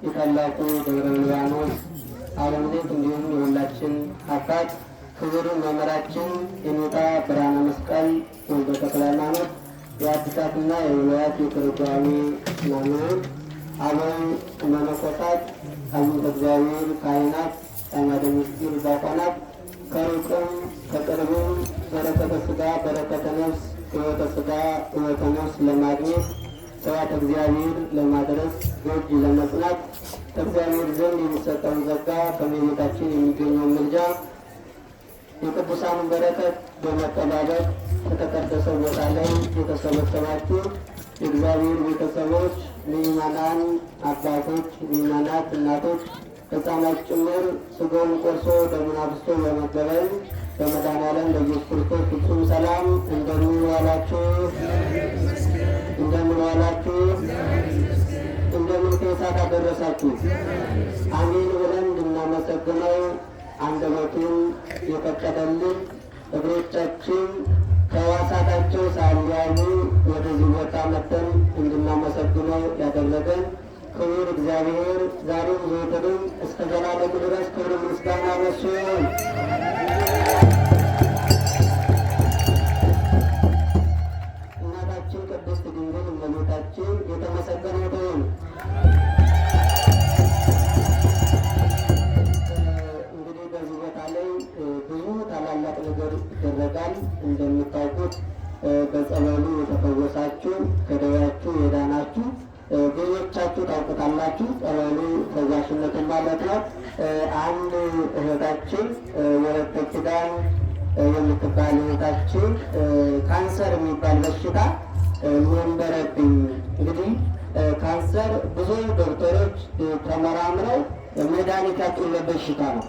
የታላቁ ደብረ ሊባኖስ አበምኔት እንዲሁም የሁላችን አባት ክቡር መምህራችን የኔታ ብርሃነ መስቀል ወልደ ተክለ ሃይማኖት የአዲሳትና የውልዋት የትርጓሜ መምህር፣ አበው መነኮሳት፣ አብያተ እግዚአብሔር ካህናት፣ አዕማደ ምስጢር ዲያቆናት፣ ከሩቅም ከቅርብም በረከተ ሥጋ በረከተ ነፍስ ሕይወተ ሥጋ ሕይወተ ነፍስ ለማግኘት ስብሐተ እግዚአብሔር ለማድረስ ጎጅ ለመጽናት ከእግዚአብሔር ዘንድ የሚሰጠውን ጸጋ ከእመቤታችን የሚገኘውን ምልጃ የቅዱሳኑን በረከት በመጠባበቅ ከተቀደሰው ቦታ ላይ የተሰበሰባችሁ የእግዚአብሔር ቤተሰቦች፣ ምዕመናን አባቶች፣ ምዕመናት እናቶች፣ ሕፃናት ጭምር ሥጋውን ቆርሶ ደሙን አፍስሶ በመገበል በመድኃኔዓለም በኢየሱስ ክርስቶስ ፍጹም ሰላም እንደምን ዋላችሁ? እንደምን ዋላችሁ? እንደምን ከሰዓት አደረሳችሁ? አሜን ብለን እንድናመሰግነው አንደበቱን የፈቀደልን እግሮቻችን ከሕዋሳታቸው ሳይለያዩ ወደዚህ ቦታ መጥተን እንድናመሰግነው ያደረገን ክቡር እግዚአብሔር ዛሬም ዘወትርም እስከ ዘላለሙ ድረስ ክብር ምስጋና ለእርሱ ይሁን። እናታችን ቅድስት ድንግል እመቤታችን የተመሰገነች ትሁን። እንግዲህ በዚህ ቦታ ላይ ብዙ ታላላቅ ነገር ይደረጋል። እንደምታውቁት በጸበሉ የተፈወሳችሁ ከደዌያችሁ የዳናችሁ ብዙዎቻችሁ ታውቁታላችሁ። ጸበሉ ፈዋሽነትን ማለት ነው። አንድ እህታችን ወለተ ኪዳን የምትባል እህታችን ካንሰር የሚባል በሽታ ነበረብኝ። እንግዲህ ካንሰር ብዙ ዶክተሮች ተመራምረው መድኃኒት ያጡለት በሽታ ነው።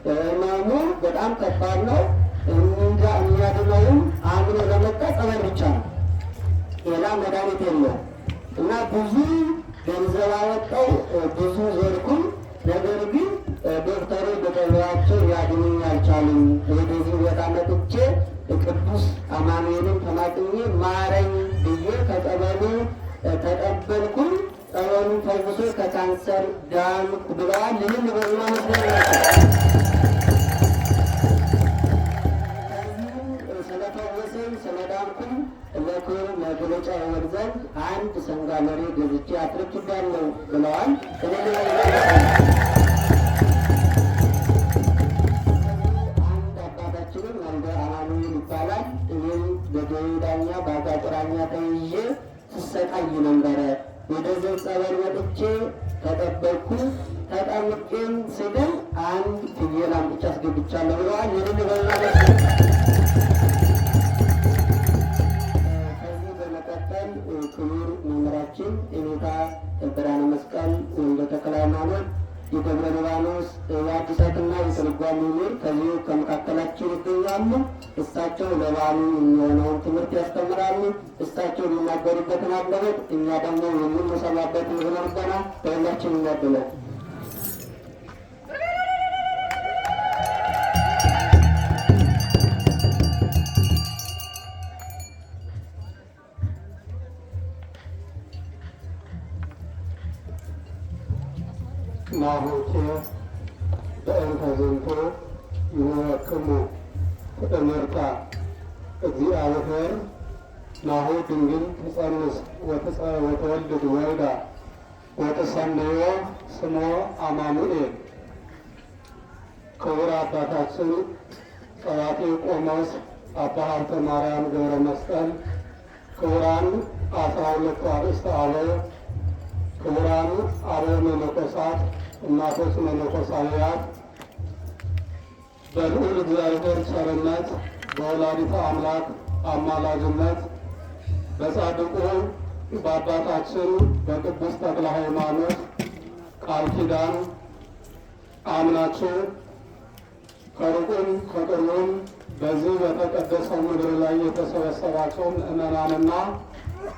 ህመሙ በጣም ከባድ ነው። የሚያድነውም አምኖ ለመጣ ጸበል ብቻ ነው። ሌላ መድኃኒት የለውም። እና ብዙ ገንዘብ አወጣው፣ ብዙ ዘርኩን። ነገር ግን ዶክተሮች በጠቢያቸው ሊያድኑኝ አልቻሉም። ወደዚህ ቦታ መጥቼ ቅዱስ አማኑኤልን ተማጥኜ ማረኝ ብዬ ከጸበሉ ተቀበልኩኝ። ጸበሉን ፈውሶ ከካንሰር ዳንኩ ብለዋል። ይህን በማ መስለኛቸው ስለፈወሰኝ ስለዳንኩኝ ለክብር መግለጫ ይሆን ዘንድ አንድ ሰንጋ መሬ ገዝቼ አትርክቤያለሁ ብለዋል። አንድ አባታችንም ወልደ አማኑኤል ይባላል። እኔም በደዌ ዳኛ በአጋጥራኛ ተይዤ ስሰቃይ ነበረ። ወደዚህ ጸበል ወጥቼ ተጠበቅኩ። ተጠምቄም ስድን አንድ ፍየል አምጥቼ አስገብቻለሁ ብለዋል። ይህን በላ ክቡር መምህራችን የኔታ ብርሃነ መስቀል ወልደ ተክለ ሃይማኖት የደብረ ሊባኖስ የአዲሳትና የትርጓሜ መምህር ከዚሁ ከመካከላችን ይገኛሉ። እሳቸው ለበዓሉ የሚሆነውን ትምህርት ያስተምራሉ። እሳቸው የሚናገሩበትን አንደበት እኛ ደግሞ የምንሰማበትን ዝነርበና በሁላችን ይናገላል። ናሁኬ በእንተ ዝንቱ ይወክሙ ትእምርታ እግዚአብሔር ናሁ ድንግል ትጸንስ ወተወልድ ወልዳ ወተሰምዮ ስሞ አማኑኤል። ክቡር አባታችን ጸባቴ ቆሞስ አባ ሀብተ ማርያም ገብረ መስቀል፣ ክቡራን 12 አርእስተ አበው፣ ክቡራን አበው መነኮሳት፣ እናቶች መነኮሳውያን፣ በልዑል እግዚአብሔር ቸርነት በወላዲተ አምላክ አማላጅነት በጻድቁ በአባታችን በቅዱስ ተክለ ሃይማኖት ቃል ኪዳን አምናችሁ ከሩቁም ከቅርቡም በዚህ በተቀደሰው ምድር ላይ የተሰበሰባቸው ምእመናንና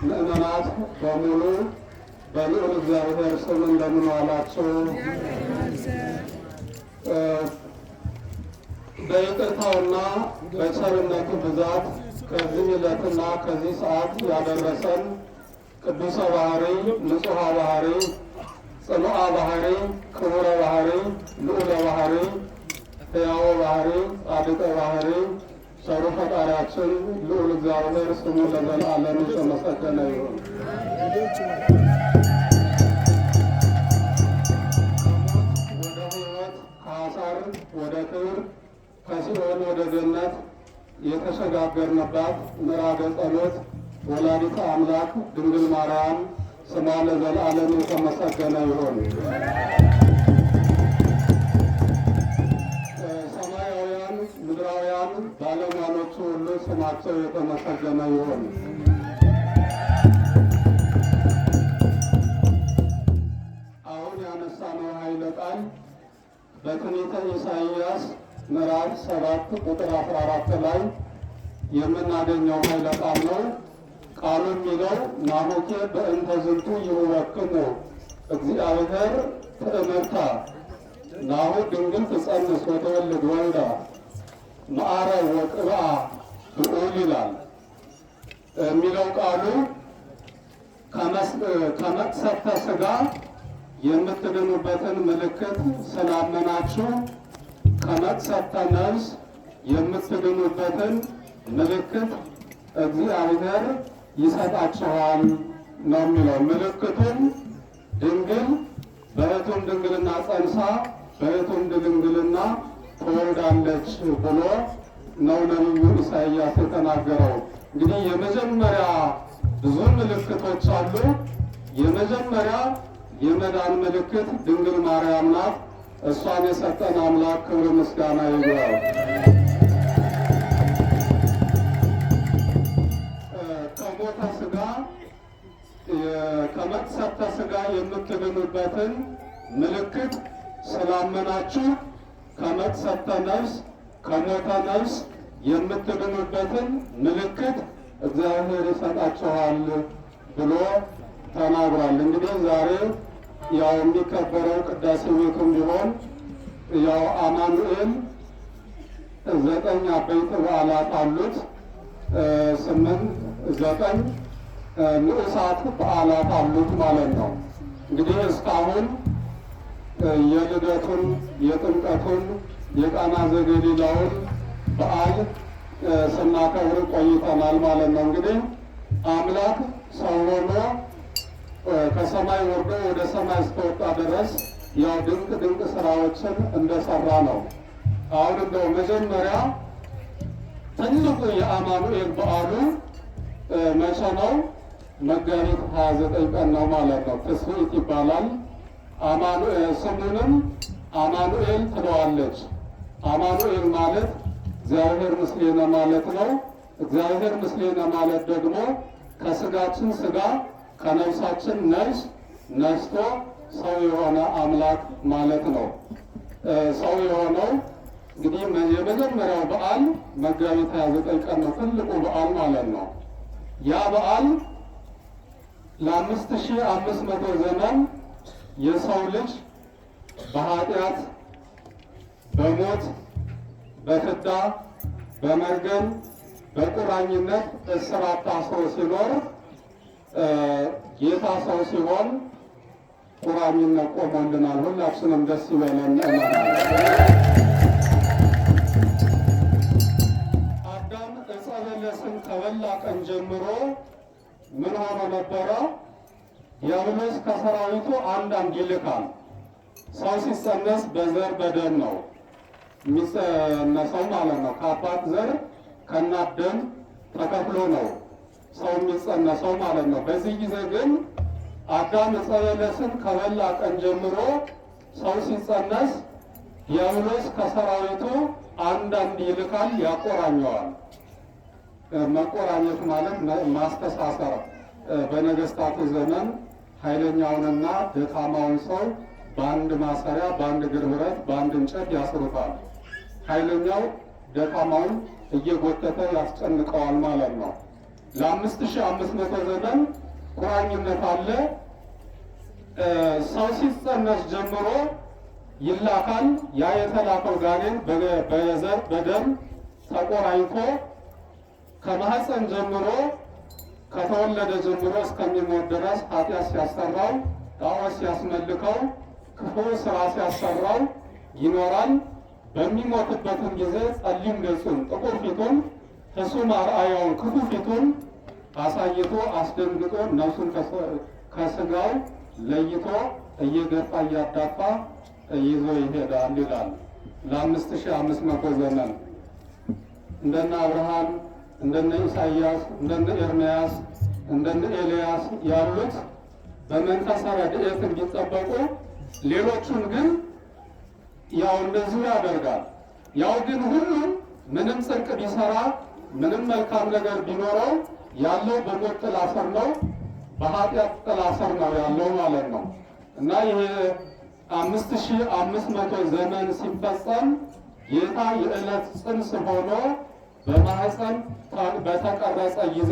ምእመናት በሙሉ በልዑል እግዚአብሔር ስም እንደምን ዋላችሁ? በይቅርታውና በቸርነቱ ብዛት ከዚህ ዕለትና ከዚህ ሰዓት ያደረሰን ቅዱሰ ባህሪ ንጹሐ ባህሪ ጽኑዓ ባህሪ፣ ክቡረ ባህሪ፣ ልዑለ ባህሪ፣ ሕያው ባህሪ፣ ጻድቀ ባህሪ ሰሩ ፈጣሪያችን ልዑል እግዚአብሔር ስሙ ለዘላለም የተመሰገነ ይሁን። ወደ ሕይወት፣ ከአሳር ወደ ክብር፣ ከሲኦል ወደ ገነት የተሸጋገርንባት ምዕራገ ጸሎት ወላዲተ አምላክ ድንግል ማርያም ስሟ ለዘላለም የተመሰገነ ይሁን። ሰማያውያን ምድራውያን ባለሟሎቹ ሁሉ ስማቸው የተመሰገነ ይሁን። አሁን ያነሳነው ኃይለ ቃል በትንቢተ ኢሳይያስ ምዕራፍ 7 ቁጥር 14 ላይ የምናገኘው ኃይለ ቃል ነው። ቃሉ የሚለው ናሁኬ በእንተ ዝንቱ ይሁበክሙ እግዚአብሔር ትእምርታ ናሁ ድንግል ትጸንስ ወትወልድ ወልዳ መዓረ ወቅብአ ብዑል ይላል የሚለው ቃሉ ከመቅሰፍተ ሥጋ የምትድኑበትን ምልክት ስላመናችሁ ከመቅሰፍተ ነፍስ የምትድኑበትን ምልክት እግዚአብሔር ይሰጣችኋል ነው የሚለው። ምልክቱን ድንግል በሕቱም ድንግልና ጸንሳ በሕቱም ድንግልና ትወልዳለች ብሎ ነው ነቢዩ ኢሳይያስ የተናገረው። እንግዲህ የመጀመሪያ ብዙ ምልክቶች አሉ። የመጀመሪያ የመዳን ምልክት ድንግል ማርያም ናት። እሷን የሰጠን አምላክ ክብር ምስጋና ይግባው። ከሞተ ሥጋ ከመቅሰፍተ ሥጋ የምትድኑበትን ምልክት ስላመናችሁ ከመቅሰፍተ ነፍስ ከሞተ ነፍስ የምትድኑበትን ምልክት እግዚአብሔር ይሰጣችኋል ብሎ ተናግሯል። እንግዲህ ዛሬ ያው የሚከበረው ቅዳሴ ቤቱም ቢሆን ያው አማኑኤል 9 አበይት በዓላት አሉት። 9 ንዑሳት በዓላት አሉት ማለት ነው። እንግዲህ እስካሁን የልደቱን፣ የጥምቀቱን፣ የቃና ዘገሊላውን በዓል ስናከብር ቆይተናል ማለት ነው። እንግዲህ አምላክ ሰው ሆኖ ከሰማይ ወርዶ ወደ ሰማይ እስከወጣ ድረስ ያው ድንቅ ድንቅ ስራዎችን እንደሰራ ነው። አሁን እንደው መጀመሪያ ትልቁ የአማኑኤል በዓሉ መቼ ነው? መጋቢት 29 ቀን ነው ማለት ነው። ትስብእት ይባላል። ስሙንም አማኑኤል ትለዋለች። አማኑኤል ማለት እግዚአብሔር ምስሌነ ማለት ነው። እግዚአብሔር ምስሌነ ማለት ደግሞ ከስጋችን ስጋ ከነፍሳችን ነፍስ ነስቶ ሰው የሆነ አምላክ ማለት ነው። ሰው የሆነው እንግዲህ የመጀመሪያው በዓል መጋቢት 29 ቀን ነው። ትልቁ በዓል ማለት ነው። ያ በዓል ለ5500 ዘመን የሰው ልጅ በኃጢአት በሞት በፍዳ በመርገም በቁራኝነት እስራት ታስሮ ሲኖር ጌታ ሰው ሲሆን ቁራኝነት ቆሞልናል። ሁላችንም ደስ ይበለን። አዳም ዕፀ በለስን ከበላ ቀን ጀምሮ ምን ሆኖ ነበረ? ዲያብሎስ ከሰራዊቱ አንዳንድ ይልካል። ሰው ሲጸነስ በዘር በደም ነው የሚጸነሰው ማለት ነው። ከአባት ዘር ከእናት ደም ተከፍሎ ነው ሰው የሚጸነሰው ማለት ነው። በዚህ ጊዜ ግን አዳም ዕፀ በለስን ከበላ ቀን ጀምሮ ሰው ሲጸነስ ዲያብሎስ ከሰራዊቱ አንዳንድ ይልካል፣ ያቆራኘዋል። መቆራኘት ማለት ማስተሳሰር። በነገስታቱ ዘመን ኃይለኛውንና ደካማውን ሰው በአንድ ማሰሪያ፣ በአንድ እግር ብረት፣ በአንድ እንጨት ያስሩታል። ኃይለኛው ደካማውን እየጎተተ ያስጨንቀዋል ማለት ነው። ለ5500 ዘመን ቁራኝነት አለ። ሰው ሲጸነስ ጀምሮ ይላካል። ያ የተላከው ጋኔን በዘር በደም ተቆራኝቶ ከማህፀን ጀምሮ ከተወለደ ጀምሮ እስከሚሞት ድረስ ኃጢአት ሲያሰራው ጣዖት ሲያስመልከው ክፉ ስራ ሲያሰራው ይኖራል። በሚሞትበትም ጊዜ ጸሊም ገጹን ጥቁር ፊቱን ሕሱም አርአያውን ክፉ ፊቱን አሳይቶ አስደንግጦ ነፍሱን ከስጋው ለይቶ እየገፋ እያዳፋ ይዞ ይሄዳል ይላል። ለ5500 ዘመን እንደነ አብርሃም፣ እንደነ ኢሳይያስ፣ እንደነ ኤርምያስ፣ እንደነ ኤልያስ ያሉት በመንፈሰ ረድኤት እንዲጠበቁ፣ ሌሎቹን ግን ያው እንደዚሁ ያደርጋል። ያው ግን ሁሉም ምንም ጽድቅ ቢሰራ ምንም መልካም ነገር ቢኖረው ያለው በሞት ጥላ ስር ነው፣ በኃጢአት ጥላ ስር ነው ያለው ማለት ነው። እና ይሄ 5500 ዘመን ሲፈጸም ጌታ የዕለት ጽንስ ሆኖ በማህፀን በተቀረጸ ጊዜ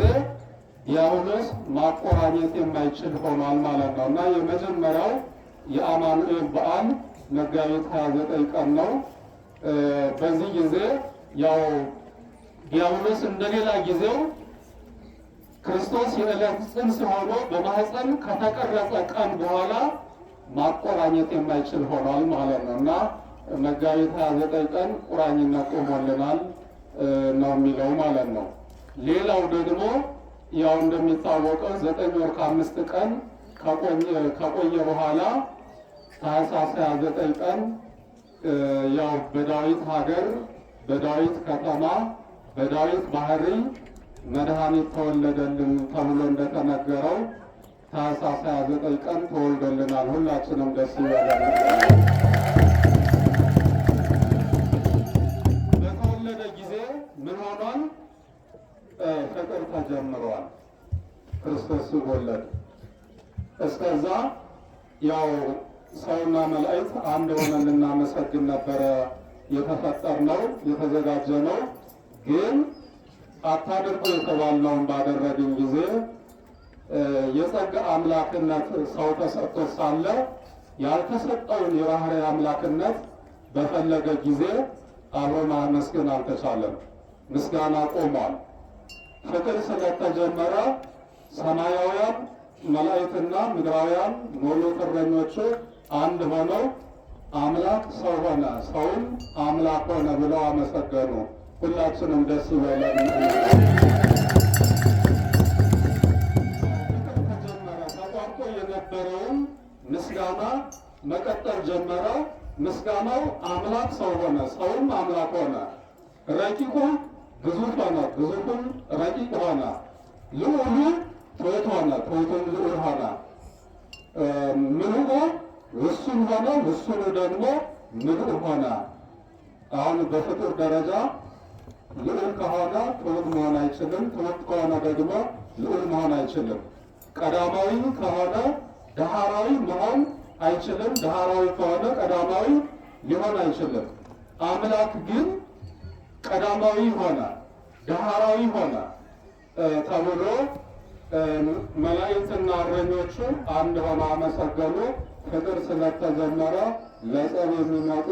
ዲያብሎስ ማቆራኘት የማይችል ሆኗል ማለት ነው። እና የመጀመሪያው የአማኑኤል በዓል መጋቢት 29 ቀን ነው። በዚህ ጊዜ ያው ዲያብሎስ እንደሌላ ጊዜው ክርስቶስ የዕለት ጽንስ ሆኖ በማህፀን ከተቀረጸ ቀን በኋላ ማቆራኘት የማይችል ሆኗል ማለት ነው። እና መጋቢት 29 ቀን ቁራኝነት ቆሞልናል ነው የሚለው ማለት ነው። ሌላው ደግሞ ያው እንደሚታወቀው 9 ወር ከ5 ቀን ከቆየ በኋላ ታኅሳስ 29 ቀን ያው በዳዊት ሀገር በዳዊት ከተማ በዳዊት ባህሪ መድኃኒት ተወለደልን ተብሎ እንደተነገረው ታኅሳስ 29 ቀን ተወልዶልናል። ሁላችንም ደስ ይበላል። በተወለደ ጊዜ ምን ሆኗል? ፍቅር ተጀምሯል። ክርስቶስ ሲወለድ እስከዛ ያው ሰውና መላእክት አንድ ሆነን ልናመሰግን ነበረ የተፈጠርነው የተዘጋጀነው። ግን አታድርጉ የተባልነውን ባደረግን ጊዜ የጸጋ አምላክነት ሰው ተሰጥቶ ሳለ ያልተሰጠውን የባህርይ አምላክነት በፈለገ ጊዜ አብሮ ማመስገን አልተቻለም። ምስጋና ቆሟል። ፍቅር ስለተጀመረ ሰማያውያን መላእክትና ምድራውያን ሞሎት እረኞቹ አንድ ሆነው አምላክ ሰው ሆነ፣ ሰውም አምላክ ሆነ ብለው አመሰገኑ። ሁላችንም ደስ ይበለን። ተጀመረ። ተቋርጦ የነበረውን ምስጋና መቀጠል ጀመረ። ምስጋናው አምላክ ሰው ሆነ፣ ሰውም አምላክ ሆነ። ረቂቁ ግዙፍ ሆነ፣ ግዙፍም ረቂቅ ሆነ። ልዑሉ ትሑት ሆነ፣ ትሑቱም ልዑል ሆነ። ምሉኡ ውሱን ሆነ፣ ውሱኑ ደግሞ ምሉእ ሆነ። አሁን በፍጡር ደረጃ ልዑል ከሆነ ትሑት መሆን አይችልም፣ ትሑት ከሆነ ደግሞ ልዑል መሆን አይችልም። ቀዳማዊ ከሆነ ዳህራዊ መሆን አይችልም፣ ዳህራዊ ከሆነ ቀዳማዊ ሊሆን አይችልም። አምላክ ግን ቀዳማዊ ሆነ፣ ዳህራዊ ሆነ ተብሎ መላእክትና እረኞቹ አንድ ሆነው አመሰገኑ። ፍቅር ስለተጀመረ ለጸብ የሚመጡ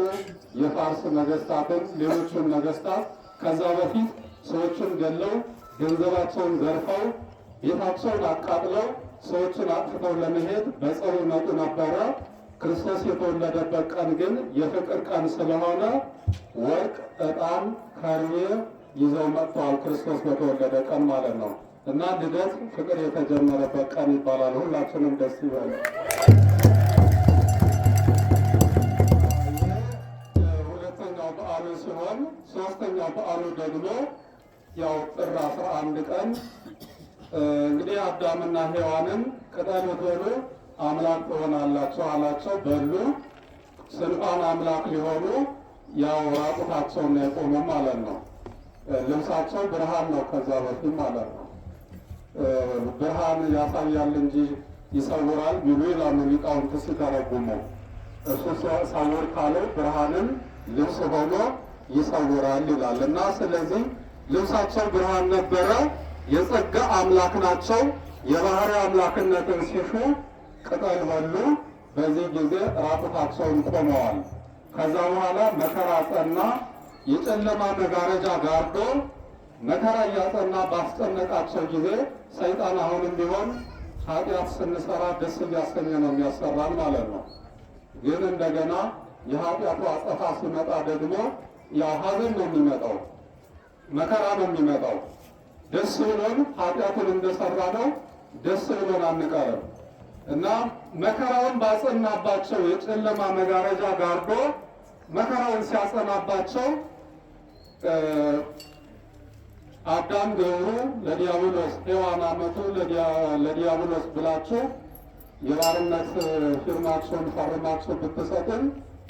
የፋርስ ነገስታትን ሌሎቹን ነገስታት ከዛ በፊት ሰዎችን ገለው ገንዘባቸውን ዘርፈው ቤታቸውን አቃጥለው ሰዎችን አጥፍተው ለመሄድ በጸብ ይመጡ ነበረ። ክርስቶስ የተወለደበት ቀን ግን የፍቅር ቀን ስለሆነ ወርቅ፣ ዕጣን፣ ከርቤ ይዘው መጥተዋል። ክርስቶስ በተወለደ ቀን ማለት ነው። እና ልደት ፍቅር የተጀመረበት ቀን ይባላል። ሁላችንም ደስ ይበል። ሁለተኛው በዓሉ ሲሆን ሶስተኛው በዓሉ ደግሞ ያው ጥር 11 ቀን እንግዲህ አዳምና ሔዋንን ቅጠል ብትበሉ አምላክ ትሆናላችሁ አላቸው። በሉ። ስንኳን አምላክ ሊሆኑ ያው ራቁታቸውን ነው የቆሙ ማለት ነው። ልብሳቸው ብርሃን ነው ከዛ በፊት ማለት ነው። ብርሃን ያሳያል እንጂ ይሰውራል ቢሉ ይላሉ ሊቃውንት ሲተረጉሙ። እሱ ሰውር ካለው ብርሃንን ልብስ ሆኖ ይሰውራል ይላል። እና ስለዚህ ልብሳቸው ብርሃን ነበረ። የጸጋ አምላክ ናቸው። የባህርይ አምላክነትን ሲሹ ቅጠል በሉ። በዚህ ጊዜ ራቁታቸውን ቆመዋል። ከዛ በኋላ መከራ ጸና። የጨለማ መጋረጃ ጋርዶ መከራ እያጸና ባስጨነቃቸው ጊዜ ሰይጣን አሁንም ቢሆን ኃጢአት ስንሰራ ደስ እያሰኘ ነው የሚያሰራን ማለት ነው። ግን እንደገና የኃጢአቱ አጸፋ ሲመጣ ደግሞ ያው ሐዘን ነው የሚመጣው፣ መከራ ነው የሚመጣው። ደስ ብሎን ኃጢአቱን እንደሰራ ነው ደስ ብሎን አንቀርም እና መከራውን ባጸናባቸው የጨለማ መጋረጃ ጋርዶ መከራውን ሲያጸናባቸው አዳም ገብሩ ለዲያብሎስ ሔዋን አመቱ ለዲያብሎስ ብላችሁ የባርነት ፊርማቸውን ፈርማችሁ ብትሰጡን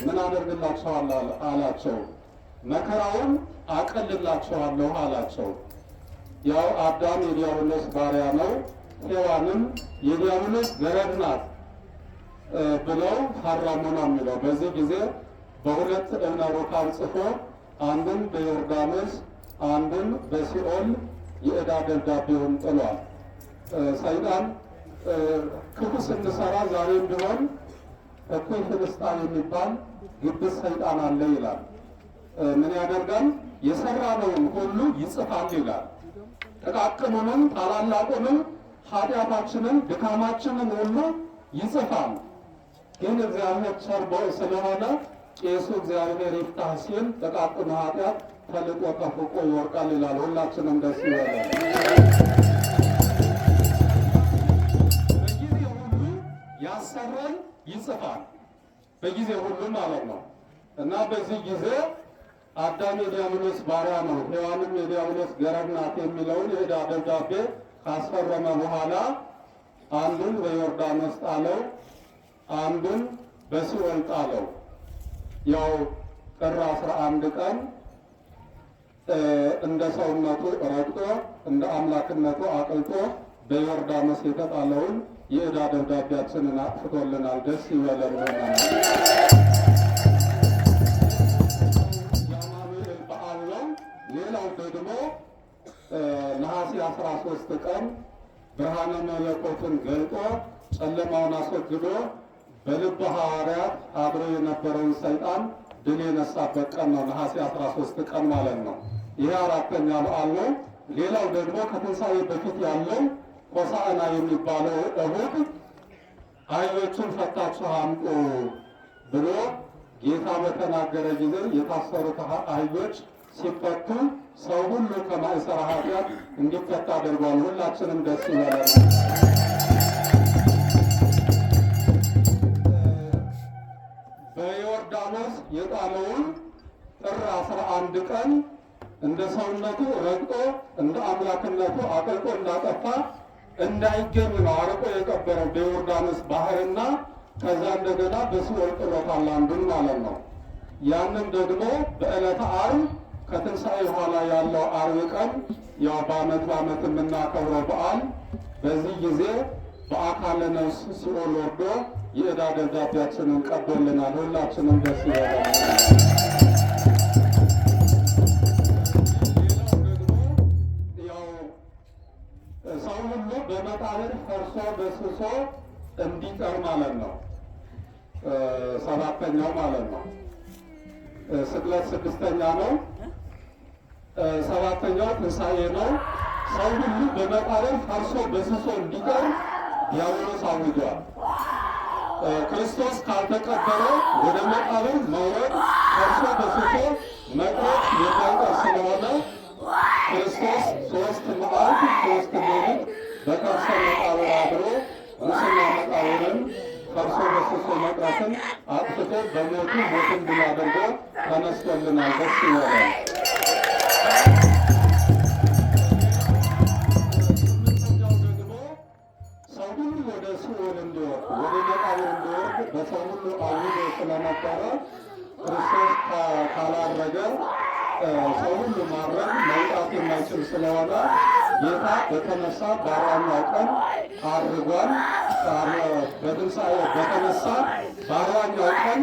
ምን አደርግላችኋለሁ አላቸው። መከራውን አቀልላችኋለሁ አላቸው። ያው አዳም የዲያብሎስ ባሪያ ነው፣ ሔዋንም የዲያብሎስ ገረድ ናት ብለው ፈረሙ ነው የሚለው። በዚህ ጊዜ በሁለት እብነ ሩካብ ጽፎ አንዱን በዮርዳኖስ አንዱን በሲኦል የዕዳ ደብዳቤውን ጥሏል። ሰይጣን ክፉ ስንሰራ ዛሬም ቢሆን እኩይ ፍልስጣን የሚባል ግብዝ ሰይጣን አለ ይላል። ምን ያደርጋል? የሰራነውን ሁሉ ይጽፋል ይላል። ጥቃቅኑንም ታላላቁንም ኃጢአታችንን ድካማችንን ሁሉ ይጽፋል። ግን እግዚአብሔር ቸር ስለሆነ ቄሱ እግዚአብሔር ይፍታህ ሲል ጥቃቅኑ ኃጢአት ተልጦ ተፍቆ ይወርቃል ይላል። ሁላችንም ደስ ይበላል። በጊዜ ሁሉ ያሰራል ይጽፋል፣ በጊዜ ሁሉ ማለት ነው። እና በዚህ ጊዜ አዳም የዲያብሎስ ባሪያ ነው፣ ሔዋንም የዲያብሎስ ገረድ ናት የሚለውን የዕዳ ደብዳቤ ካስፈረመ በኋላ አንዱን በዮርዳኖስ ጣለው፣ አንዱን በሲኦል ጣለው። ያው ጥር 11 ቀን እንደ ሰውነቱ ረግጦ እንደ አምላክነቱ አቅልጦ በዮርዳኖስ የተጣለውን የዕዳ ደብዳቤያችንን አጥፍቶልናል። ደስ ይበለን። የአማኑኤል በዓል ነው። ሌላው ደግሞ ነሐሴ 13 ቀን ብርሃነ መለኮቱን ገልጦ ጨለማውን አስወግዶ በልበ ሐዋርያት አድሮ የነበረውን ሰይጣን ድል የነሳበት ቀን ነው። ነሐሴ 13 ቀን ማለት ነው። ይህ አራተኛ በዓል ነው። ሌላው ደግሞ ከትንሣኤ በፊት ያለው ሆሳዕና የሚባለው እሁድ አህዮቹን ፈታችሁ አምጡ ብሎ ጌታ በተናገረ ጊዜ የታሰሩት አህዮች ሲፈቱ ሰው ሁሉ ከማእሰረ ኃጢአት እንዲፈታ አድርጓል። ሁላችንም ደስ ይበላል። በዮርዳኖስ የጣለውን ጥር 11 ቀን እንደ ሰውነቱ ረግጦ እንደ አምላክነቱ አቅልጦ እንዳጠፋ እንዳይገኝ ነው አርቆ የቀበረው በዮርዳኖስ ባህርና ከዛ እንደገና በሲኦል ጥሎታል አንዱን ማለት ነው። ያንን ደግሞ በዕለተ ዓርብ ከትንሣኤ በኋላ ያለው ዓርብ ቀን ያው በዓመት የምናከብረው በዓል በዚህ ጊዜ በአካለ ነፍስ ሲኦል ወርዶ የዕዳ ደብዳቤያችንን ቀዶልናል። ሁላችንም ደስ ይበላል። ሰው ሁሉ በመቃብር ፈርሶ በስሶ እንዲቀር ማለት ነው። ሰባተኛው ማለት ነው። ስቅለት ስድስተኛ ነው። ሰባተኛው ትንሣኤ ነው። ሰው ሁሉ በመቃብር ፈርሶ በስሶ እንዲቀር ዲያብሎስ አውጇል። ክርስቶስ ካልተቀበረ ወደ መቃብር መውረድ ፈርሶ በስሶ መቅረት የማይቀር ስለሆነ ክርስቶስ 3 መዓልት 3 ሌሊት በከርሰ መቃብር አድሮ ሙስና መቃብርን ፈርሶ በስሶ መቅረትን አጥፍቶ በሞቱ ሞትን ድል አድርጎ ተነስቶልናል። ደስ ይበላል። ስምንተኛው ደግሞ ሰው ሁሉ ወደ ሲኦል እንዲወርድ ወደ መቃብር እንዲወርድ በሰው ሁሉ አውጆ ስለነበረ ክርስቶስ ካላረገ ሰው ሁሉ ማድረግ መውጣት የማይችል ስለሆነ ጌታ በተነሳ በ40ኛው ቀን አድርጓል። በትንሣኤ በተነሳ በ40ኛው ቀን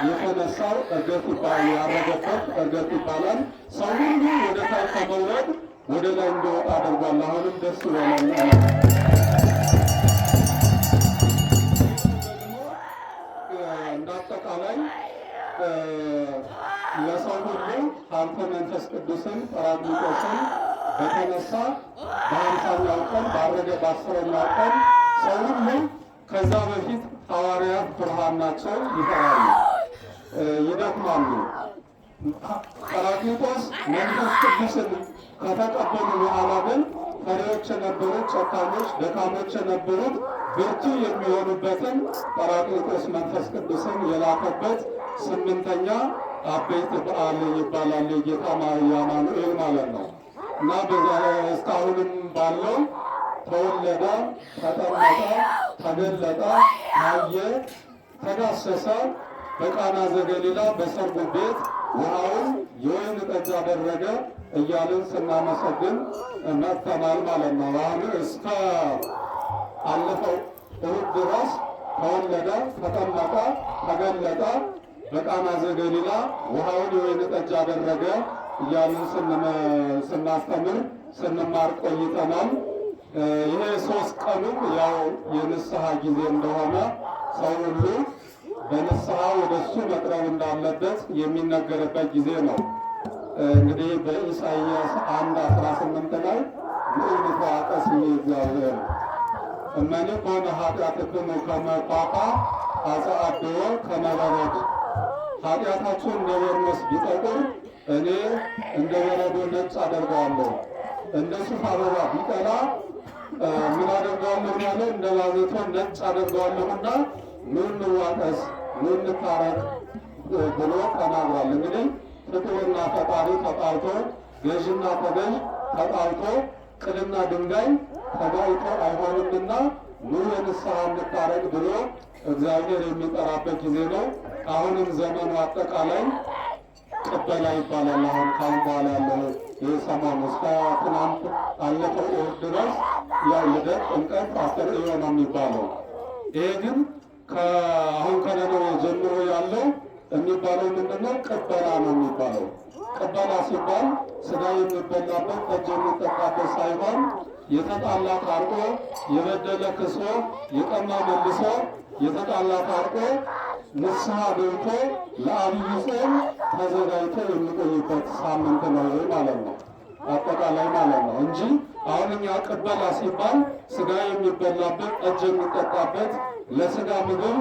የተነሳው ዕርገት ይባላል። ያረገበት ዕርገት ይባላል። ሰው ሁሉ ወደ ታች ከመውረድ ወደ ላይ እንዲወጣ አድርጓል። አሁንም ደስ ይበለን። እንዳጠቃላይ ለሰው ሁሉ ሀብተ መንፈስ ቅዱስን ጰራቅሊጦስን በተነሳ በ50ኛው ቀን ባረገ በ10ኛው ቀን ሰው ሁሉ ከዛ በፊት ሐዋርያት ብርሃን ናቸው፣ ይፈራሉ፣ ይደክማሉ። ጰራቅሊጦስ መንፈስ ቅዱስን ከተቀበሉ በኋላ ግን ፈሪዎች የነበሩት፣ ጨካኞች፣ ደካሞች የነበሩት ብርቱ የሚሆኑበትን ጰራቅሊጦስ መንፈስ ቅዱስን የላከበት 8ኛ አበይት በዓል ይባላል። የጌታ የአማኑኤል ማለት ነው እና በዛ እስካሁንም ባለው ተወለደ፣ ተጠመቀ፣ ተገለጠ፣ ታየ፣ ተዳሰሰ፣ በቃና ዘገሊላ በሰርጉ ቤት ውሃውን የወይን ጠጅ አደረገ እያልን ስናመሰግን መጥተናል ማለት ነው። አሁን እስከ አለፈው እሑድ ድረስ ተወለደ፣ ተጠመቀ፣ ተገለጠ፣ በቃና ዘገሊላ ውሃውን የወይን ጠጅ አደረገ እያልን ስናስተምር ስንማር ቆይተናል። ይሄ 3 ቀኑም ያው የንስሐ ጊዜ እንደሆነ ሰው ሁሉ በንስሐ ወደ እሱ መቅረብ እንዳለበት የሚነገርበት ጊዜ ነው። እንግዲህ በኢሳይያስ 1:18 ላይ ምዕል ተዋቀስ እግዚአብሔር እመኒ ኮነ ኃጢአትክሙ ከመ ቋቋ አጽአድዎ ከመ በረድ፣ ኃጢአታችሁ እንደ በርኖስ ቢጠቁር እኔ እንደ በረዶ ነጭ አደርገዋለሁ፣ እንደ ሱፍ አበባ ቢቀላ ምን አደርገዋለሁ ያለው እንደ ባዘቶ ነጭ አደርገዋለሁና ኑ እንዋቀስ፣ ኑ እንታረቅ ብሎ ተናግሯል። እንግዲህ ፍጡርና ፈጣሪ ተጣልቶ፣ ገዥና ተገዥ ተጣልቶ፣ ቅልና ድንጋይ ተጋይቶ አይሆንምና ኑ የንስሐ እንታረቅ ብሎ እግዚአብሔር የሚጠራበት ጊዜ ነው። አሁንም ዘመኑ አጠቃላይ ቅበላ ይባላል። አሁን ካሁን በኋላ ያለው ይህ ሰሞኑ እስከ ትናንት አለፈው እሑድ ድረስ ያው ልደት፣ ጥምቀት፣ አስተርእዮ ነው የሚባለው። ይሄ ግን አሁን ከነነዌ ጀምሮ ያለው የሚባለው ምንድነው? ቅበላ ነው የሚባለው። ቅበላ ሲባል ስጋ የሚበላበት ጠጅ የሚጠጣበት ሳይሆን የተጣላ ታርቆ፣ የበደለ ክሶ፣ የቀማ መልሶ፣ የተጣላ ታርቆ ንስሐ ገብቶ ለአብይ ጾም ተዘጋጅቶ የሚቆይበት ሳምንት ነው ማለት ነው፣ አጠቃላይ ማለት ነው እንጂ አሁን እኛ ቅበላ ሲባል ስጋ የሚበላበት ጠጅ የሚጠጣበት ለስጋ ምግብ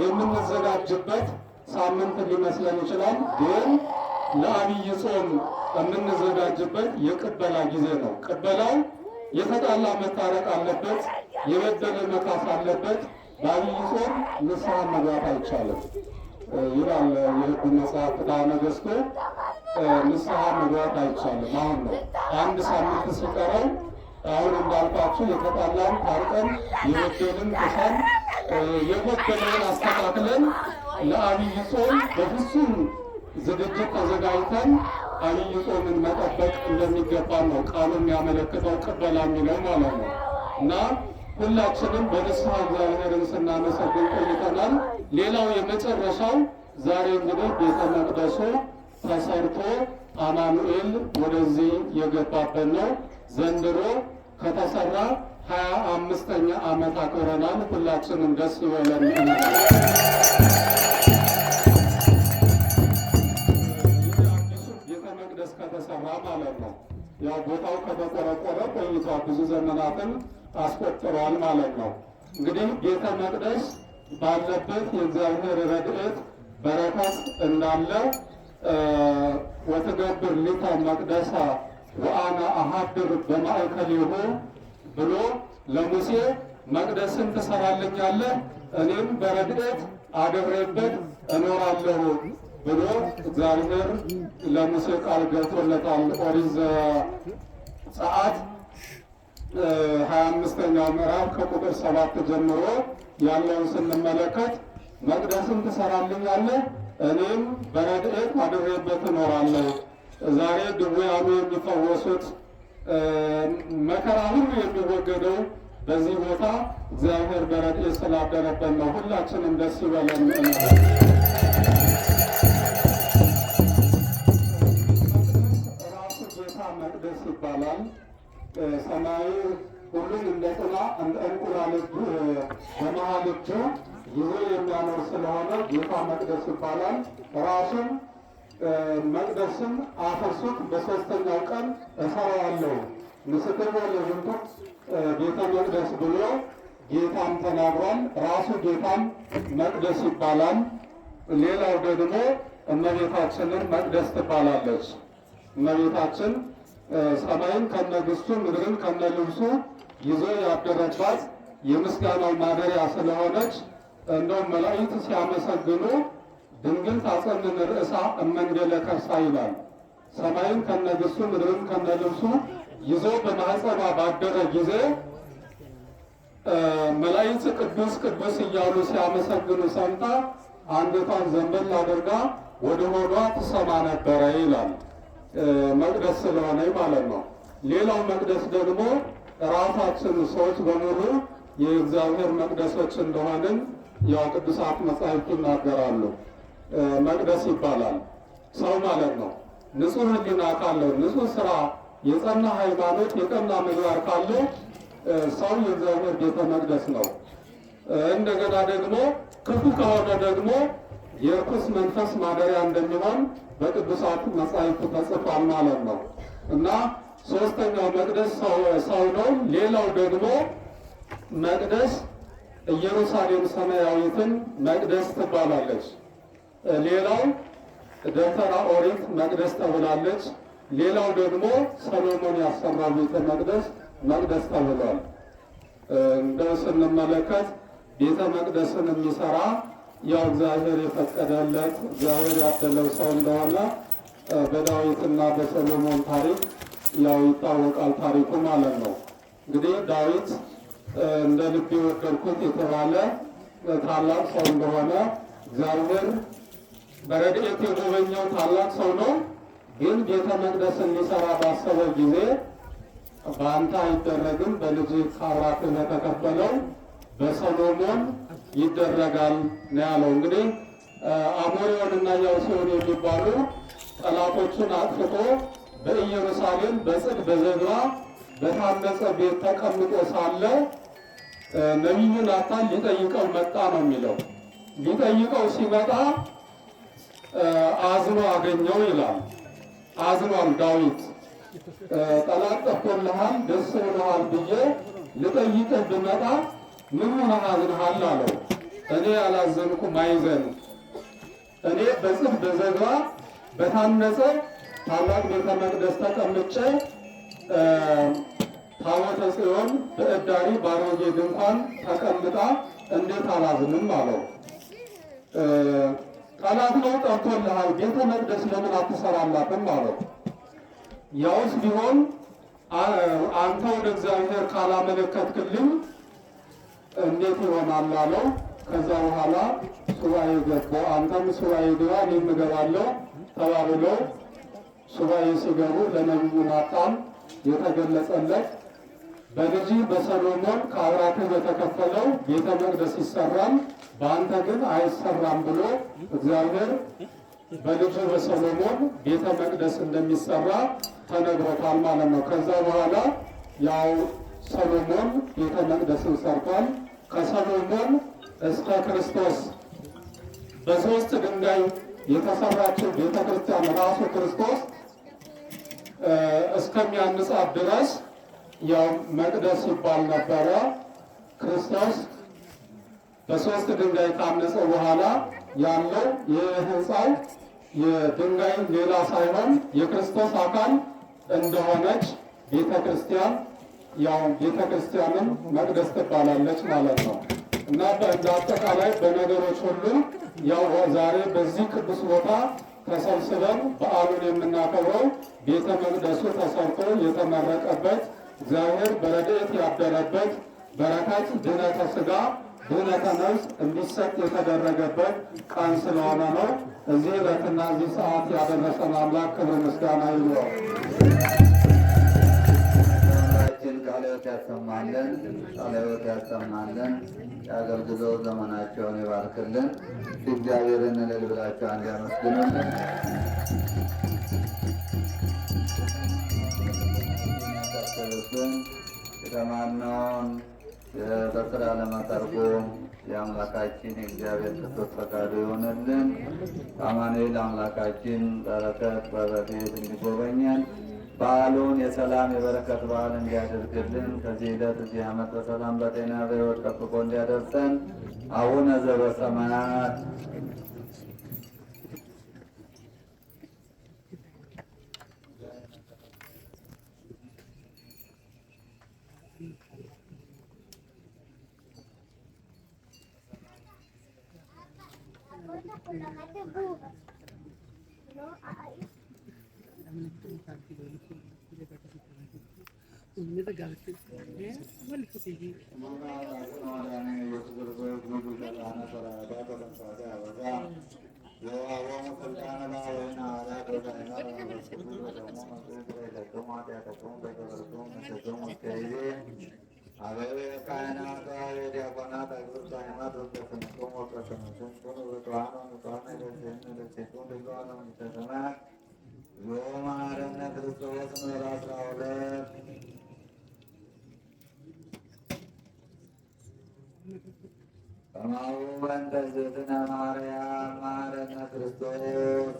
የምንዘጋጅበት ሳምንት ሊመስለን ይችላል። ግን ለአብይ ጾም የምንዘጋጅበት የቅበላ ጊዜ ነው። ቅበላው የተጣላ መታረቅ አለበት፣ የበደለ መካስ አለበት። በአብይ ጾም ንስሐ መግባት አይቻልም ይላል የሕጉ መጽሐፍ ፍትሐ ነገሥቱ። ንስሐ መግባት አይቻልም። አሁን ነው አንድ ሳምንት ሲቀረው አሁን እንዳልኳችሁ የተጣላን ታርቀን የበደልን ክሰን የጎደለውን አስተካክለን ለአብይ ጾም በፍጹም ዝግጅት ተዘጋጅተን አብይ ጾምን መጠበቅ እንደሚገባን ነው ቃሉ የሚያመለክተው፣ ቅበላ የሚለው ማለት ነው። እና ሁላችንም በንስሐ እግዚአብሔርን ስናመሰግን ቆይተናል። ሌላው የመጨረሻው ዛሬ እንግዲህ ቤተ መቅደሱ ተሰርቶ አማኑኤል ወደዚህ የገባበት ነው። ዘንድሮ ከተሰራ 25ኛ ዓመት አክብረናል። ሁላችንም ደስ ይበለን። ቤተ መቅደስ ከተሰራ ማለት ነው። ያው ቦታው ከተቆረቆረ ቆይቷል፣ ብዙ ዘመናትን አስቆጥሯል ማለት ነው። እንግዲህ ቤተ መቅደስ ባለበት የእግዚአብሔር ረድኤት በረከት እንዳለ ወትገብር ሊተ መቅደሳ ወአነ አሐድር በማእከሊሁ ብሎ ለሙሴ መቅደስን ትሰራልኛለህ እኔም በረድኤት አድሬበት እኖራለሁ ብሎ እግዚአብሔር ለሙሴ ቃል ገብቶለታል። ኦሪት ዘጸአት 25ኛው ምዕራፍ ከቁጥር 7 ጀምሮ ያለውን ስንመለከት መቅደስን ትሰራልኛለህ እኔም በረድኤት አድሬበት እኖራለሁ። ዛሬ ድውያኑ የሚፈወሱት መከራ ሁሉ የሚወገደው በዚህ ቦታ እግዚአብሔር በረድኤት ስላደረበት ነው። ሁላችንም ደስ ይበለን። ራሱ ጌታ መቅደስ ይባላል። ሰማያዊ ሁሉን እንደ ጥላ እንደ እንቁላል በመሃል እጁ ይዞ የሚያኖር ስለሆነ ጌታ መቅደስ ይባላል። ራሱን መቅደስን አፈርሱት በሦስተኛው ቀን እሰራዋለሁ ምስክር ለዝንቱ ቤተ መቅደስ ብሎ ጌታም ተናግሯል። ራሱ ጌታም መቅደስ ይባላል። ሌላው ደግሞ እመቤታችንን መቅደስ ትባላለች። እመቤታችን ሰማይን ከነግስቱ ምድርን ከነልብሱ ይዞ ያደረባት የምስጋናው ማደሪያ ስለሆነች እንደውም መላእክት ሲያመሰግኑ ድንግል ታጸንን ርእሳ እመንገለ ከርሳ ይላል። ሰማይን ከነግስቱ ምድርን ከነልብሱ ይዞ በማኅፀኗ ባደረ ጊዜ መላእክት ቅዱስ ቅዱስ እያሉ ሲያመሰግኑ ሰምታ አንገቷን ዘንበል አድርጋ ወደ ሆዷ ትሰማ ነበረ ይላል። መቅደስ ስለሆነ ማለት ነው። ሌላው መቅደስ ደግሞ ራሳችን ሰዎች በሙሉ የእግዚአብሔር መቅደሶች እንደሆንን ያው ቅዱሳት መጻሕፍት ይናገራሉ። መቅደስ ይባላል ሰው ማለት ነው። ንጹሕ ሕሊና ካለው፣ ንጹሕ ስራ፣ የጸና ሃይማኖት፣ የቀና ምግባር ካለው ሰው የእግዚአብሔር ቤተ መቅደስ ነው። እንደገና ደግሞ ክፉ ከሆነ ደግሞ የርኩስ መንፈስ ማደሪያ እንደሚሆን በቅዱሳት መጻሕፍት ተጽፏል ማለት ነው። እና ሶስተኛው መቅደስ ሰው ነው። ሌላው ደግሞ መቅደስ ኢየሩሳሌም ሰማያዊትን መቅደስ ትባላለች። ሌላው ደብተራ ኦሪት መቅደስ ተብላለች። ሌላው ደግሞ ሰሎሞን ያሰራው ቤተ መቅደስ ተብሏል። እንደው ስንመለከት ቤተ መቅደስን የሚሰራ ያው እግዚአብሔር የፈቀደለት እግዚአብሔር ያደለው ሰው እንደሆነ በዳዊትና በሰሎሞን ታሪክ ያው ይታወቃል ታሪኩ ማለት ነው። እንግዲህ ዳዊት እንደ ልቤ ወደድኩት የተባለ ታላቅ ሰው እንደሆነ እግዚአብሔር በረድኤት የጎበኘው ታላቅ ሰው ነው። ግን ቤተ መቅደስን ሊሰራ ባሰበው ጊዜ በአንተ አይደረግም፣ በልጅ ከአብራክህ በተከፈለው በሰሎሞን ይደረጋል ነው ያለው። እንግዲህ አሞሪዎንና ያውሴዎን የሚባሉ ጠላቶችን አጥፍቶ በኢየሩሳሌም በጽድ በዘግባ በታነጸ ቤት ተቀምጦ ሳለ ነቢዩ ናታን ሊጠይቀው መጣ ነው የሚለው። ሊጠይቀው ሲመጣ አዝኖ አገኘው ይላል። አዝኗል ዳዊት። ጠላት ጠፍቶልሃል፣ ደስ ብሎሃል ብዬ ልጠይቅህ ብመጣ ምን ሆነህ አዝነሃል አለው። እኔ ያላዘንኩም አይዘን፣ እኔ በጽድ በዘግባ በታነጸ ታላቅ ቤተ መቅደስ ተቀምጬ ታቦተ ጽዮን በእዳሪ ባሮጌ ድንኳን ተቀምጣ እንዴት አላዝንም አለው። ጠላት ነው ጠርቶልሃል፣ ቤተ መቅደስ ለምን አትሰራላትም አለው። ያውስ ቢሆን አንተ ወደ እግዚአብሔር ካላመለከትክልኝ እንዴት ይሆናል አለው። ከዛ በኋላ ሱባኤ ገቡ። አንተም ሱባኤ ግባ እኔም እገባለሁ ተባብለው ሱባኤ ሲገቡ ለነቢዩ ናታን የተገለጸለት በልጅ በሰሎሞን ከአብራክህ በተከፈለው ቤተ መቅደስ ይሰራል፣ በአንተ ግን አይሰራም ብሎ እግዚአብሔር በልጅ በሰሎሞን ቤተ መቅደስ እንደሚሰራ ተነግሮታል ማለት ነው። ከዛ በኋላ ያው ሰሎሞን ቤተ መቅደስን ሰርቷል። ከሰሎሞን እስከ ክርስቶስ በሶስት ድንጋይ የተሰራችው ቤተ ክርስቲያን ራሱ ክርስቶስ እስከሚያንጻት ድረስ ያው መቅደስ ይባል ነበረ። ክርስቶስ በሶስት ድንጋይ ካነጸ በኋላ ያለው የህንፃው የድንጋይ ሌላ ሳይሆን የክርስቶስ አካል እንደሆነች ቤተ ክርስቲያን ያው ቤተ ክርስቲያንም መቅደስ ትባላለች ማለት ነው። እና በአጠቃላይ በነገሮች ሁሉ ያው ዛሬ በዚህ ቅዱስ ቦታ ተሰብስበን በዓሉን የምናከብረው ቤተ መቅደሱ ተሰርቶ የተመረቀበት እግዚአብሔር በረድኤት ያደረበት በረከት ድኅነተ ሥጋ ድኅነተ ነፍስ እንዲሰጥ የተደረገበት ቀን ስለሆነ ነው። እዚህ ዕለትና እዚህ ሰዓት ያደረሰን አምላክ ክብር ምስጋና ይግባው። ቃለ ሕይወት ያሰማልን፣ ቃለ ሕይወት ያሰማልን። የአገልግሎት ዘመናቸውን ይባርክልን። እግዚአብሔርን እልል ብላችሁ አንድ ያመስግኑልን። የሚያሳሰሉትን የተማርነውን በስራ ለመተርጎም የአምላካችን የእግዚአብሔር ቅዱስ ፈቃዱ ይሆንልን። አማኑኤል አምላካችን በረከት በረድኤት እንዲጎበኘን በዓሉን የሰላም የበረከት በዓል እንዲያደርግልን ከዚህ ዕለት እዚህ ዓመት በሰላም በጤና በሕይወት ጠብቆ እንዲያደርሰን አቡነ ዘበሰማያት በማሁ በእንተ እግዝእትነ ማርያም መሐረነ ክርስቶስ